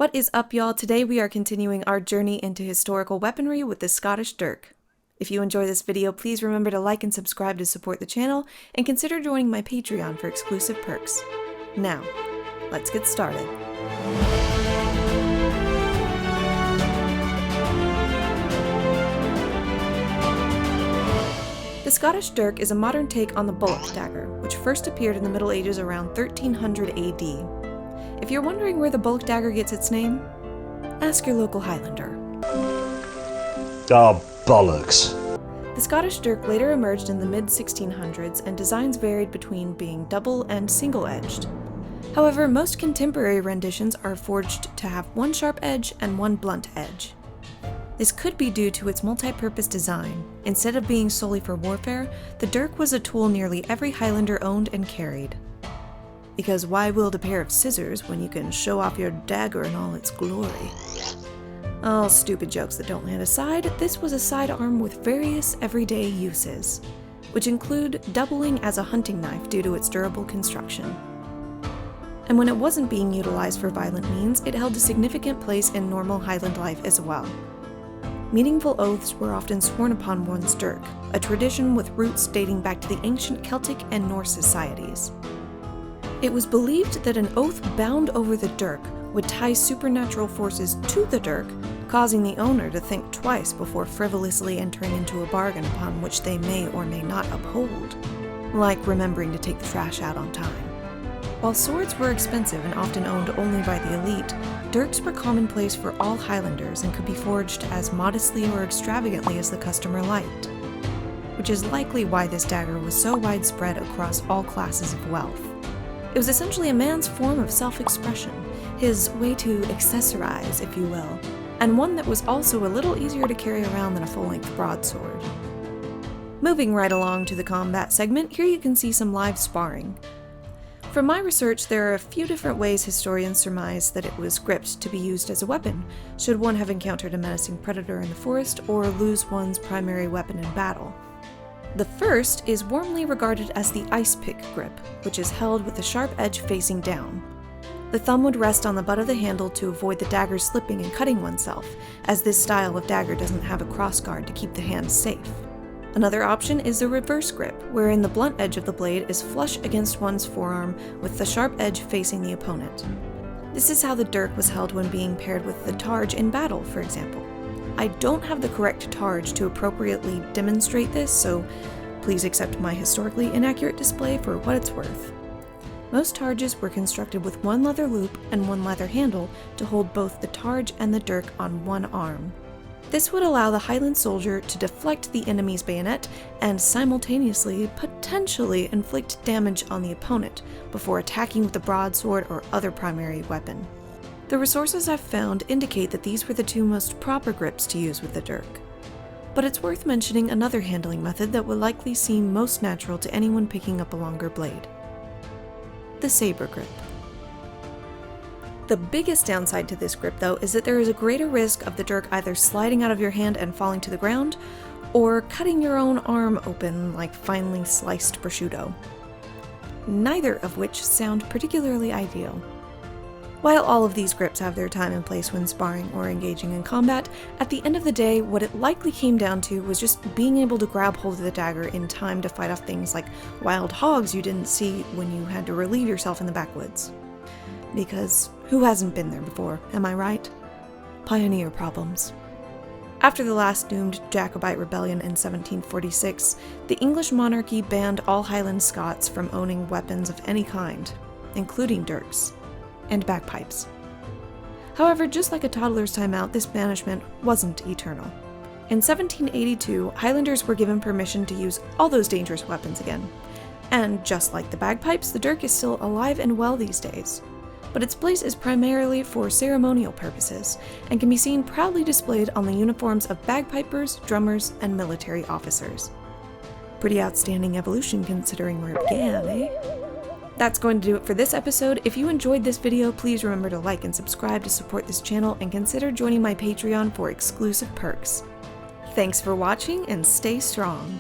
What is up, y'all? Today we are continuing our journey into historical weaponry with the Scottish Dirk. If you enjoy this video, please remember to like and subscribe to support the channel, and consider joining my Patreon for exclusive perks. Now, let's get started. The Scottish Dirk is a modern take on the bullock dagger, which first appeared in the Middle Ages around 1300 AD. If you're wondering where the bullock dagger gets its name, ask your local Highlander. Oh, bollocks. The Scottish Dirk later emerged in the mid-1600s, and designs varied between being double and single-edged. However, most contemporary renditions are forged to have one sharp edge and one blunt edge. This could be due to its multi-purpose design. Instead of being solely for warfare, the dirk was a tool nearly every Highlander owned and carried. Because why wield a pair of scissors when you can show off your dagger in all its glory? All stupid jokes that don't land aside, this was a sidearm with various everyday uses, which include doubling as a hunting knife due to its durable construction. And when it wasn't being utilized for violent means, it held a significant place in normal Highland life as well. Meaningful oaths were often sworn upon one's dirk, a tradition with roots dating back to the ancient Celtic and Norse societies. It was believed that an oath bound over the dirk would tie supernatural forces to the dirk, causing the owner to think twice before frivolously entering into a bargain upon which they may or may not uphold, like remembering to take the trash out on time. While swords were expensive and often owned only by the elite, dirks were commonplace for all Highlanders and could be forged as modestly or extravagantly as the customer liked, which is likely why this dagger was so widespread across all classes of wealth. It was essentially a man's form of self-expression, his way to accessorize, if you will, and one that was also a little easier to carry around than a full-length broadsword. Moving right along to the combat segment, here you can see some live sparring. From my research, there are a few different ways historians surmise that it was gripped to be used as a weapon, should one have encountered a menacing predator in the forest or lose one's primary weapon in battle. The first is warmly regarded as the ice pick grip, which is held with the sharp edge facing down. The thumb would rest on the butt of the handle to avoid the dagger slipping and cutting oneself, as this style of dagger doesn't have a crossguard to keep the hand safe. Another option is the reverse grip, wherein the blunt edge of the blade is flush against one's forearm with the sharp edge facing the opponent. This is how the dirk was held when being paired with the targe in battle, for example. I don't have the correct targe to appropriately demonstrate this, so please accept my historically inaccurate display for what it's worth. Most targes were constructed with one leather loop and one leather handle to hold both the targe and the dirk on one arm. This would allow the Highland soldier to deflect the enemy's bayonet and simultaneously potentially inflict damage on the opponent before attacking with the broadsword or other primary weapon. The resources I've found indicate that these were the two most proper grips to use with the dirk. But it's worth mentioning another handling method that will likely seem most natural to anyone picking up a longer blade: the Saber Grip. The biggest downside to this grip, though, is that there is a greater risk of the dirk either sliding out of your hand and falling to the ground, or cutting your own arm open like finely sliced prosciutto. Neither of which sound particularly ideal. While all of these grips have their time and place when sparring or engaging in combat, at the end of the day, what it likely came down to was just being able to grab hold of the dagger in time to fight off things like wild hogs you didn't see when you had to relieve yourself in the backwoods. Because who hasn't been there before, am I right? Pioneer problems. After the last doomed Jacobite rebellion in 1746, the English monarchy banned all Highland Scots from owning weapons of any kind, including dirks and bagpipes. However, just like a toddler's timeout, this banishment wasn't eternal. In 1782, Highlanders were given permission to use all those dangerous weapons again. And just like the bagpipes, the dirk is still alive and well these days. But its place is primarily for ceremonial purposes, and can be seen proudly displayed on the uniforms of bagpipers, drummers, and military officers. Pretty outstanding evolution considering where it began, eh? That's going to do it for this episode. If you enjoyed this video, please remember to like and subscribe to support this channel, and consider joining my Patreon for exclusive perks. Thanks for watching, and stay strong!